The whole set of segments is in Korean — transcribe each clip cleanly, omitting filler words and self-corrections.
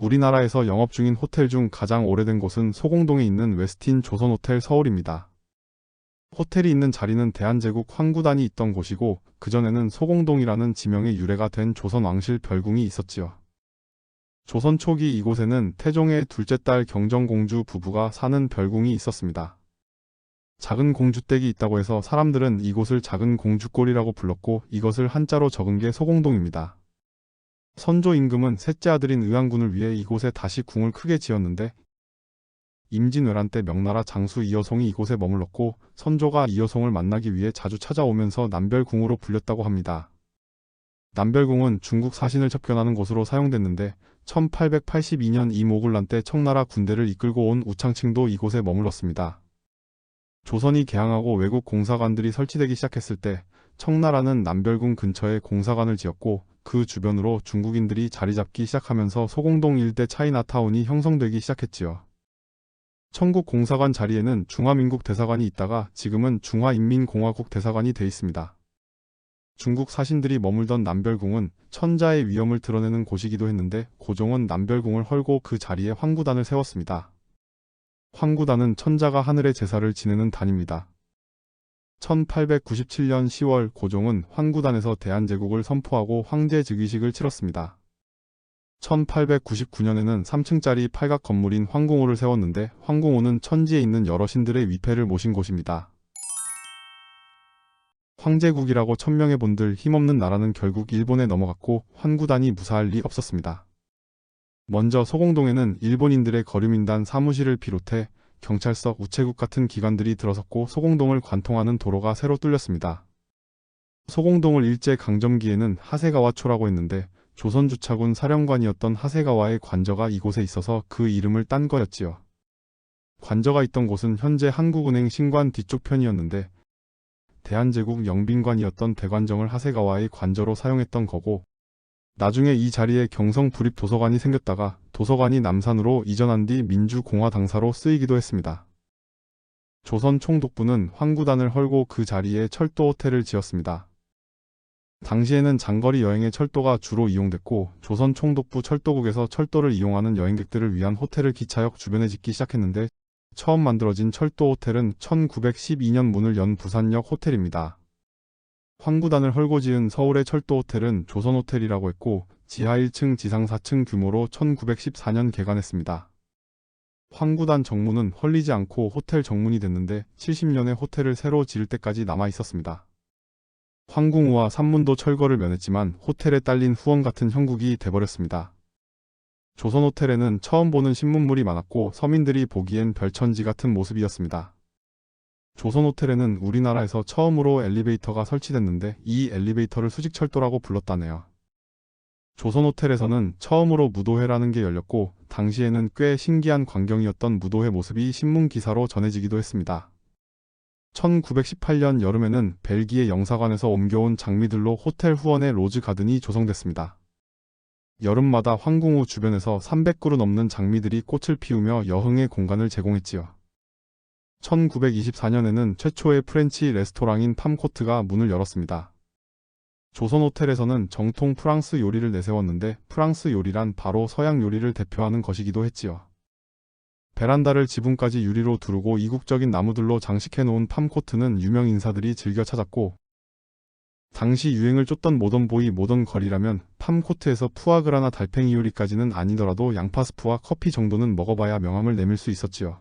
우리나라에서 영업 중인 호텔 중 가장 오래된 곳은 소공동에 있는 웨스틴 조선호텔 서울입니다. 호텔이 있는 자리는 대한제국 황구단이 있던 곳이고 그전에는 소공동이라는 지명의 유래가 된 조선 왕실 별궁이 있었지요. 조선 초기 이곳에는 태종의 둘째 딸 경정공주 부부가 사는 별궁이 있었습니다. 작은 공주댁이 있다고 해서 사람들은 이곳을 작은 공주골이라고 불렀고 이것을 한자로 적은 게 소공동입니다. 선조 임금은 셋째 아들인 의왕군을 위해 이곳에 다시 궁을 크게 지었는데 임진왜란 때 명나라 장수 이여송이 이곳에 머물렀고 선조가 이여송을 만나기 위해 자주 찾아오면서 남별궁으로 불렸다고 합니다. 남별궁은 중국 사신을 접견하는 곳으로 사용됐는데 1882년 이모군란 때 청나라 군대를 이끌고 온 우창칭도 이곳에 머물렀습니다. 조선이 개항하고 외국 공사관들이 설치되기 시작했을 때 청나라는 남별궁 근처에 공사관을 지었고 그 주변으로 중국인들이 자리 잡기 시작하면서 소공동 일대 차이나타운이 형성되기 시작했지요. 청국 공사관 자리에는 중화민국 대사관이 있다가 지금은 중화인민공화국 대사관이 돼 있습니다. 중국 사신들이 머물던 남별궁은 천자의 위엄을 드러내는 곳이기도 했는데 고종은 남별궁을 헐고 그 자리에 황구단을 세웠습니다. 황구단은 천자가 하늘의 제사를 지내는 단입니다. 1897년 10월 고종은 황구단에서 대한제국을 선포하고 황제 즉위식을 치렀습니다. 1899년에는 3층짜리 팔각 건물인 황궁호를 세웠는데 황궁호는 천지에 있는 여러 신들의 위패를 모신 곳입니다. 황제국이라고 천명해본들 힘없는 나라는 결국 일본에 넘어갔고 황구단이 무사할 리 없었습니다. 먼저 소공동에는 일본인들의 거류민단 사무실을 비롯해 경찰서, 우체국 같은 기관들이 들어섰고 소공동을 관통하는 도로가 새로 뚫렸습니다. 소공동을 일제강점기에는 하세가와초라고 했는데 조선주차군 사령관이었던 하세가와의 관저가 이곳에 있어서 그 이름을 딴 거였지요. 관저가 있던 곳은 현재 한국은행 신관 뒤쪽 편이었는데 대한제국 영빈관이었던 대관정을 하세가와의 관저로 사용했던 거고 나중에 이 자리에 경성부립도서관이 생겼다가 도서관이 남산으로 이전한 뒤 민주공화당사로 쓰이기도 했습니다. 조선 총독부는 황구단을 헐고 그 자리에 철도호텔을 지었습니다. 당시에는 장거리 여행의 철도가 주로 이용됐고 조선 총독부 철도국에서 철도를 이용하는 여행객들을 위한 호텔을 기차역 주변에 짓기 시작했는데 처음 만들어진 철도 호텔은 1912년 문을 연 부산역 호텔입니다. 황구단을 헐고 지은 서울의 철도 호텔은 조선호텔이라고 했고 지하 1층 지상 4층 규모로 1914년 개관했습니다. 황구단 정문은 헐리지 않고 호텔 정문이 됐는데 70년의 호텔을 새로 지을 때까지 남아 있었습니다. 황궁우와 산문도 철거를 면했지만 호텔에 딸린 후원 같은 형국이 돼버렸습니다. 조선호텔에는 처음 보는 신문물이 많았고 서민들이 보기엔 별천지 같은 모습이었습니다. 조선호텔에는 우리나라에서 처음으로 엘리베이터가 설치됐는데 이 엘리베이터를 수직철도라고 불렀다네요. 조선호텔에서는 처음으로 무도회라는 게 열렸고 당시에는 꽤 신기한 광경이었던 무도회 모습이 신문기사로 전해지기도 했습니다. 1918년 여름에는 벨기에 영사관에서 옮겨온 장미들로 호텔 후원의 로즈 가든이 조성됐습니다. 여름마다 황궁우 주변에서 300그루 넘는 장미들이 꽃을 피우며 여흥의 공간을 제공했지요. 1924년에는 최초의 프렌치 레스토랑인 팜코트가 문을 열었습니다. 조선호텔에서는 정통 프랑스 요리를 내세웠는데 프랑스 요리란 바로 서양 요리를 대표하는 것이기도 했지요. 베란다를 지붕까지 유리로 두르고 이국적인 나무들로 장식해놓은 팜코트는 유명 인사들이 즐겨 찾았고 당시 유행을 쫓던 모던보이 모던걸이라면 팜코트에서 푸아그라나 달팽이 요리까지는 아니더라도 양파스프와 커피 정도는 먹어봐야 명함을 내밀 수 있었지요.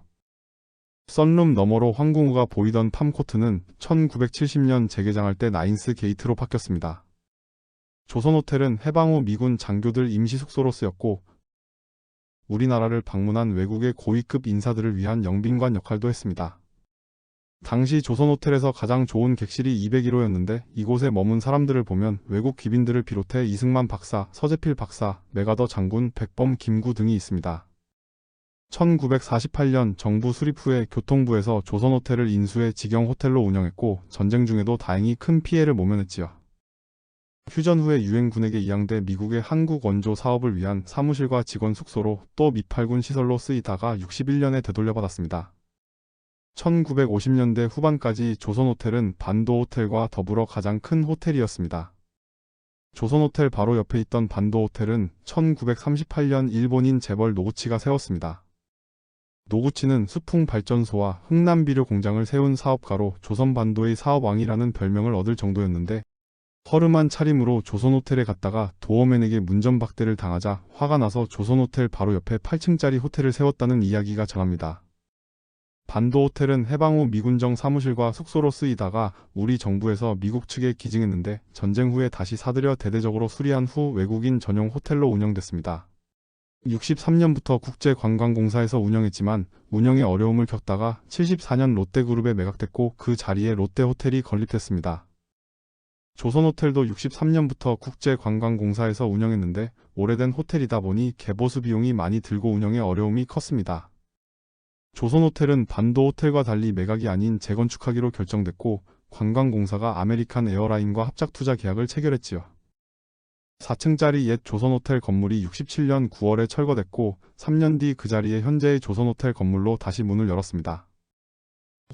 썬룸 너머로 황궁우가 보이던 팜코트는 1970년 재개장할 때 나인스 게이트로 바뀌었습니다. 조선호텔은 해방 후 미군 장교들 임시숙소로 쓰였고 우리나라를 방문한 외국의 고위급 인사들을 위한 영빈관 역할도 했습니다. 당시 조선호텔에서 가장 좋은 객실이 201호였는데 이곳에 머문 사람들을 보면 외국 귀빈들을 비롯해 이승만 박사, 서재필 박사, 메가더 장군, 백범 김구 등이 있습니다. 1948년 정부 수립 후에 교통부에서 조선호텔을 인수해 직영호텔로 운영했고 전쟁 중에도 다행히 큰 피해를 모면했지요. 휴전 후에 유엔군에게 이양돼 미국의 한국 원조 사업을 위한 사무실과 직원 숙소로 또 미팔군 시설로 쓰이다가 61년에 되돌려받았습니다. 1950년대 후반까지 조선호텔은 반도호텔과 더불어 가장 큰 호텔이었습니다. 조선호텔 바로 옆에 있던 반도호텔은 1938년 일본인 재벌 노구치가 세웠습니다. 노구치는 수풍발전소와 흥남비료 공장을 세운 사업가로 조선반도의 사업왕이라는 별명을 얻을 정도였는데 허름한 차림으로 조선호텔에 갔다가 도어맨에게 문전박대를 당하자 화가 나서 조선호텔 바로 옆에 8층짜리 호텔을 세웠다는 이야기가 전합니다. 반도호텔은 해방 후 미군정 사무실과 숙소로 쓰이다가 우리 정부에서 미국 측에 기증했는데 전쟁 후에 다시 사들여 대대적으로 수리한 후 외국인 전용 호텔로 운영됐습니다. 63년부터 국제관광공사에서 운영했지만 운영에 어려움을 겪다가 74년 롯데그룹에 매각됐고 그 자리에 롯데호텔이 건립됐습니다. 조선호텔도 63년부터 국제관광공사에서 운영했는데 오래된 호텔이다 보니 개보수 비용이 많이 들고 운영에 어려움이 컸습니다. 조선호텔은 반도호텔과 달리 매각이 아닌 재건축하기로 결정됐고 관광공사가 아메리칸 에어라인과 합작투자 계약을 체결했지요. 4층짜리 옛 조선호텔 건물이 67년 9월에 철거됐고 3년 뒤 그 자리에 현재의 조선호텔 건물로 다시 문을 열었습니다.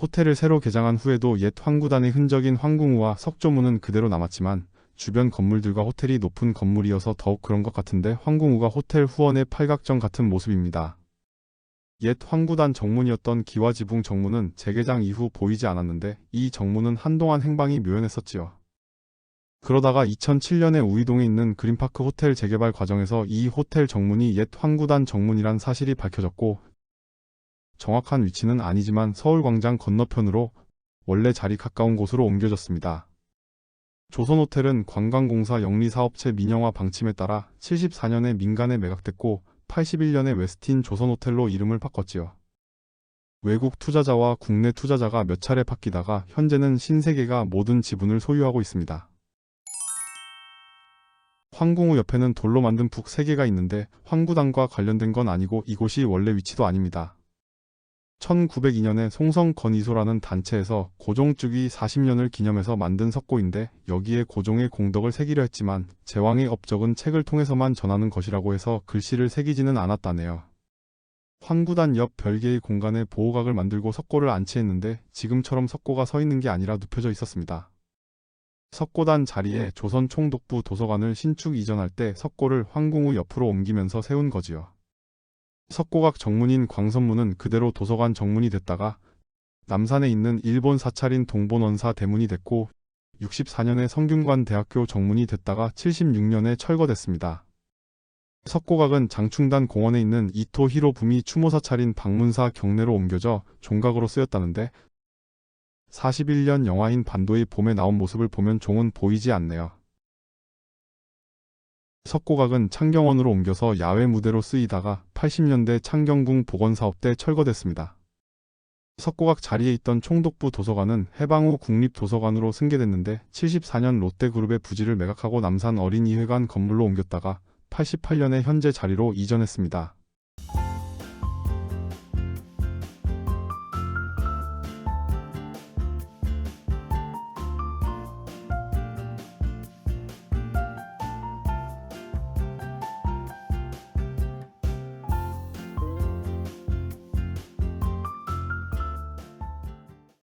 호텔을 새로 개장한 후에도 옛 황구단의 흔적인 황궁우와 석조문은 그대로 남았지만 주변 건물들과 호텔이 높은 건물이어서 더욱 그런 것 같은데 황궁우가 호텔 후원의 팔각정 같은 모습입니다. 옛 황구단 정문이었던 기와지붕 정문은 재개장 이후 보이지 않았는데 이 정문은 한동안 행방이 묘연했었지요. 그러다가 2007년에 우이동에 있는 그린파크 호텔 재개발 과정에서 이 호텔 정문이 옛 황구단 정문이란 사실이 밝혀졌고 정확한 위치는 아니지만 서울광장 건너편으로 원래 자리 가까운 곳으로 옮겨졌습니다. 조선호텔은 관광공사 영리사업체 민영화 방침에 따라 74년에 민간에 매각됐고 81년에 웨스틴 조선호텔로 이름을 바꿨지요. 외국 투자자와 국내 투자자가 몇 차례 바뀌다가 현재는 신세계가 모든 지분을 소유하고 있습니다. 황궁우 옆에는 돌로 만든 북 3개가 있는데 황구단과 관련된 건 아니고 이곳이 원래 위치도 아닙니다. 1902년에 송성 건이소라는 단체에서 고종즉위 40년을 기념해서 만든 석고인데 여기에 고종의 공덕을 새기려 했지만 제왕의 업적은 책을 통해서만 전하는 것이라고 해서 글씨를 새기지는 않았다네요. 황구단 옆 별개의 공간에 보호각을 만들고 석고를 안치했는데 지금처럼 석고가 서 있는 게 아니라 눕혀져 있었습니다. 석고단 자리에 조선 총독부 도서관을 신축 이전할 때 석고를 황궁우 옆으로 옮기면서 세운 거지요. 석고각 정문인 광선문은 그대로 도서관 정문이 됐다가 남산에 있는 일본 사찰인 동본원사 대문이 됐고 64년에 성균관대학교 정문이 됐다가 76년에 철거됐습니다. 석고각은 장충단 공원에 있는 이토 히로부미 추모사 차린 방문사 경내로 옮겨져 종각으로 쓰였다는데 41년 영화인 반도의 봄에 나온 모습을 보면 종은 보이지 않네요. 석고각은 창경원으로 옮겨서 야외 무대로 쓰이다가 80년대 창경궁 복원사업 때 철거됐습니다. 석고각 자리에 있던 총독부 도서관은 해방 후 국립도서관으로 승계됐는데 74년 롯데그룹의 부지를 매각하고 남산 어린이회관 건물로 옮겼다가 88년에 현재 자리로 이전했습니다.